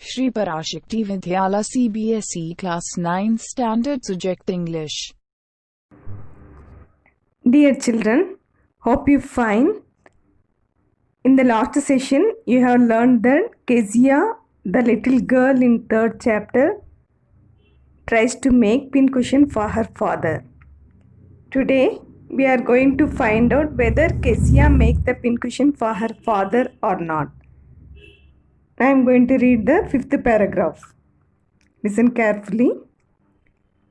Shri Parashakti Vidyala CBSE Class 9th Standard Subject English. Dear children, hope you fine. In the last session, you have learned that Kezia, the little girl in third chapter, tries to make pincushion for her father. Today, we are going to find out whether Kezia makes the pincushion for her father or not. I am going to read the fifth paragraph. Listen carefully.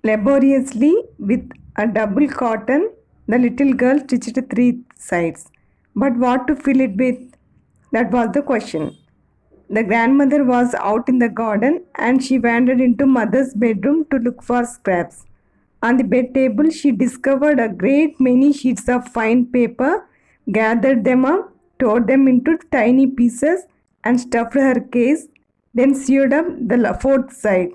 Laboriously, with a double cotton, the little girl stitched 3 sides. But what to fill it with? That was the question. The grandmother was out in the garden and she wandered into mother's bedroom to look for scraps. On the bed table, she discovered a great many sheets of fine paper, gathered them up, tore them into tiny pieces, and stuffed her case, then sewed up the fourth side.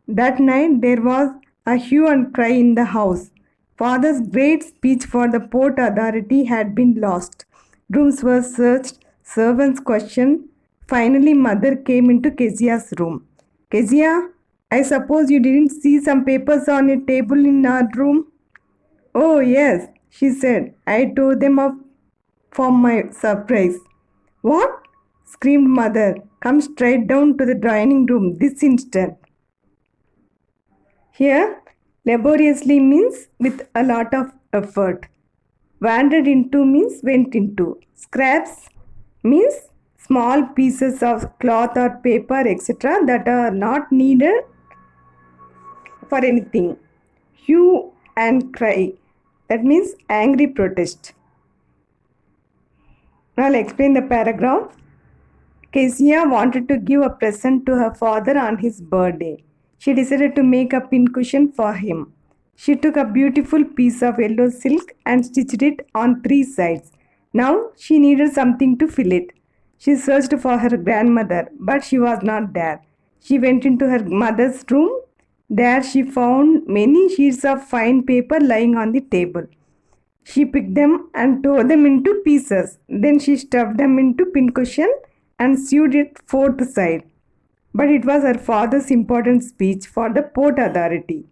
That night there was a hue and cry in the house. Father's great speech for the Port Authority had been lost. Rooms were searched, servants questioned. Finally, mother came into Kezia's room. Kezia, I suppose you didn't see some papers on a table in our room? Oh, yes, she said. I tore them up for my surprise. What? Screamed mother. Come straight down to the dining room this instant. Here, laboriously means with a lot of effort. Wandered into means went into. Scraps means small pieces of cloth or paper, etc., that are not needed for anything. Hue and cry, that means angry protest. Now I'll explain the paragraph. Kezia wanted to give a present to her father on his birthday. She decided to make a pincushion for him. She took a beautiful piece of yellow silk and stitched it on 3 sides. Now she needed something to fill it. She searched for her grandmother, but she was not there. She went into her mother's room. There she found many sheets of fine paper lying on the table. She picked them and tore them into pieces. Then she stuffed them into pincushion and sewed it fourth side. But it was her father's important speech for the Port Authority.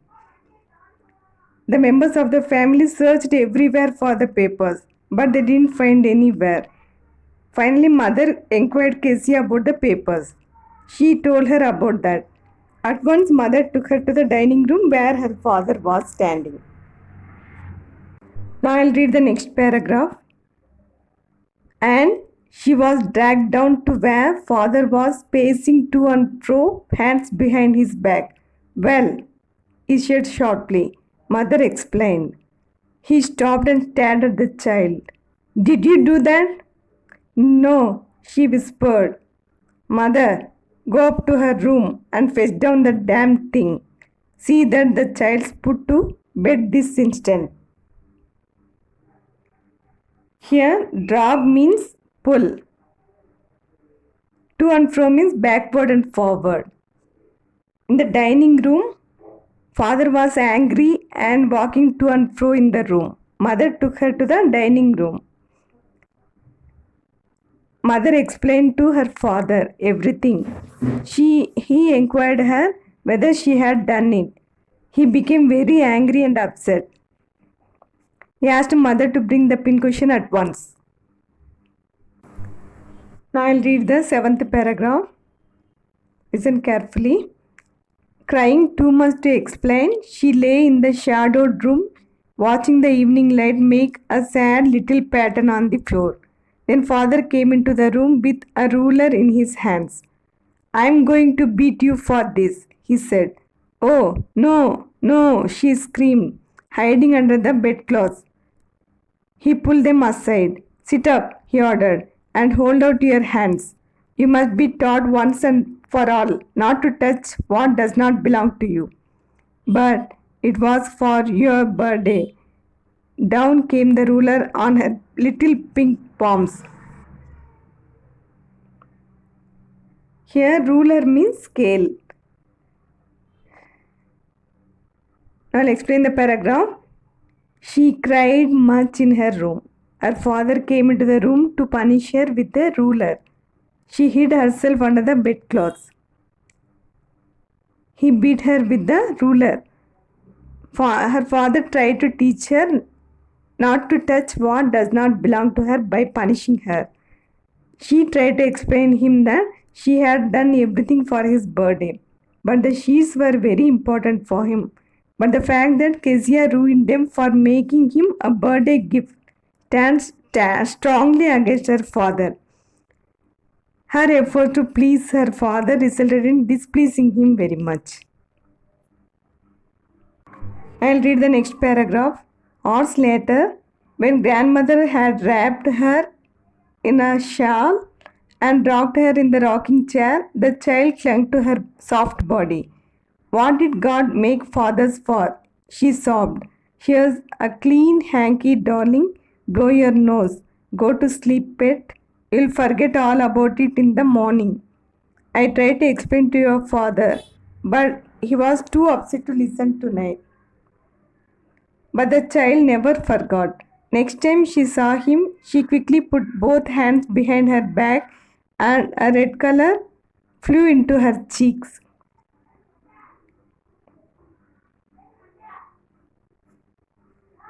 The members of the family searched everywhere for the papers, but they didn't find anywhere. Finally, mother inquired Kezia about the papers. She told her about that. At once, mother took her to the dining room where her father was standing. Now I'll read the next paragraph. And she was dragged down to where father was pacing to and fro, hands behind his back. Well, he said shortly. Mother explained. He stopped and stared at the child. Did you do that? No, she whispered. Mother, go up to her room and fetch down the damn thing. See that the child's put to bed this instant. Here, drag means pull. To and fro means backward and forward. In the dining room, father was angry and walking to and fro in the room. Mother took her to the dining room. Mother explained to her father everything. He inquired her whether she had done it. He became very angry and upset. He asked mother to bring the pincushion at once. Now I'll read the 7th paragraph. Listen carefully. Crying too much to explain, she lay in the shadowed room, watching the evening light make a sad little pattern on the floor. Then father came into the room with a ruler in his hands. I'm going to beat you for this, he said. Oh, no, no, she screamed, hiding under the bedclothes. He pulled them aside. Sit up, he ordered, and hold out your hands. You must be taught once and for all not to touch what does not belong to you. But it was for your birthday. Down came the ruler on her little pink palms. Here, ruler means scale. Now I'll explain the paragraph. She cried much in her room. Her father came into the room to punish her with a ruler. She hid herself under the bedclothes. he beat her with the ruler. Her father tried to teach her not to touch what does not belong to her by punishing her. She tried to explain him that she had done everything for his birthday, but the sheets were very important for him. But the fact that Kezia ruined them for making him a birthday gift stands strongly against her father. Her effort to please her father resulted in displeasing him very much. I'll read the next paragraph. Hours later, when grandmother had wrapped her in a shawl and rocked her in the rocking chair, the child clung to her soft body. What did God make fathers for? She sobbed. Here's a clean hanky, darling. Blow your nose. Go to sleep, pet. You'll forget all about it in the morning. I tried to explain to your father, but he was too upset to listen tonight. But the child never forgot. Next time she saw him, she quickly put both hands behind her back and a red color flew into her cheeks.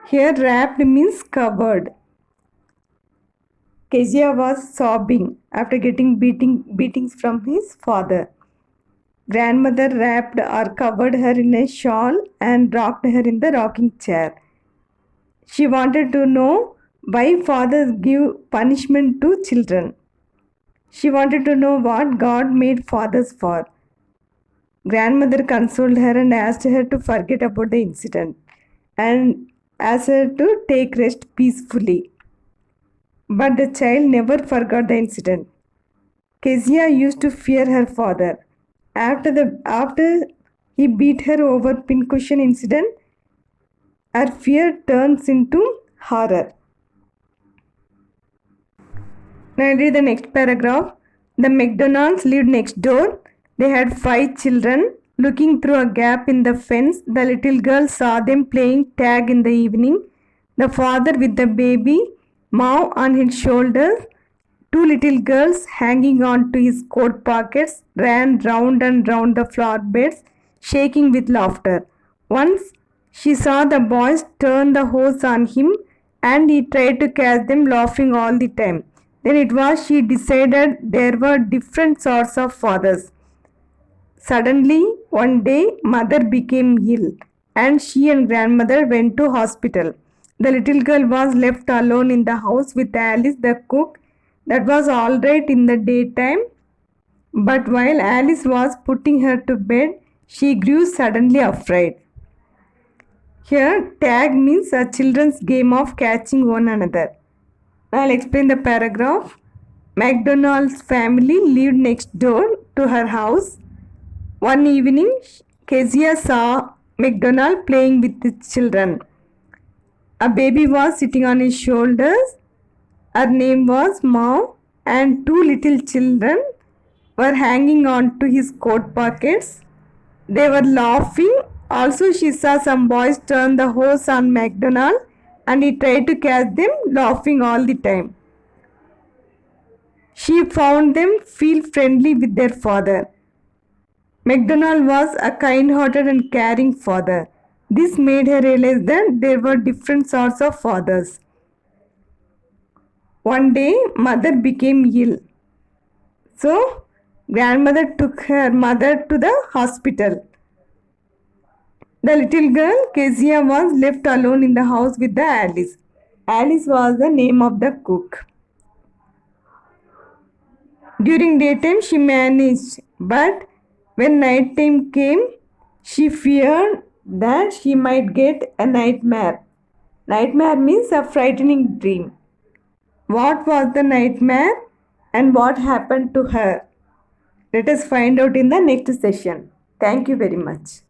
Here wrapped means covered. Kezia was sobbing after getting beatings from his father. Grandmother wrapped or covered her in a shawl and rocked her in the rocking chair. She wanted to know why fathers give punishment to children. She wanted to know what God made fathers for. Grandmother consoled her and asked her to forget about the incident and asked her to take rest peacefully. But the child never forgot the incident. Kezia used to fear her father. After he beat her over pincushion incident, her fear turns into horror. Now I read the next paragraph. The McDonalds lived next door. They had 5 children. Looking through a gap in the fence, the little girl saw them playing tag in the evening. The father with the baby, Mao on his shoulders, 2 little girls hanging on to his coat pockets, ran round and round the flower beds, shaking with laughter. Once she saw the boys turn the hose on him and he tried to catch them laughing all the time. Then it was she decided there were different sorts of fathers. Suddenly, one day, mother became ill and she and grandmother went to hospital. The little girl was left alone in the house with Alice the cook. That was all right in the daytime, but while Alice was putting her to bed, she grew suddenly afraid. Here, tag means a children's game of catching one another. I'll explain the paragraph. McDonald's family lived next door to her house. One evening, Kezia saw McDonald playing with his children. A baby was sitting on his shoulders. Her name was Mao, and 2 little children were hanging on to his coat pockets. They were laughing. Also, she saw some boys turn the hose on McDonald and he tried to catch them, laughing all the time. She found them feel friendly with their father. McDonald was a kind-hearted and caring father. This made her realize that there were different sorts of fathers. One day, mother became ill. So, grandmother took her mother to the hospital. The little girl, Kezia, was left alone in the house with the Alice. Alice was the name of the cook. During daytime, she managed, but when night time came, she feared that she might get a nightmare. Nightmare means a frightening dream. What was the nightmare and what happened to her? Let us find out in the next session. Thank you very much.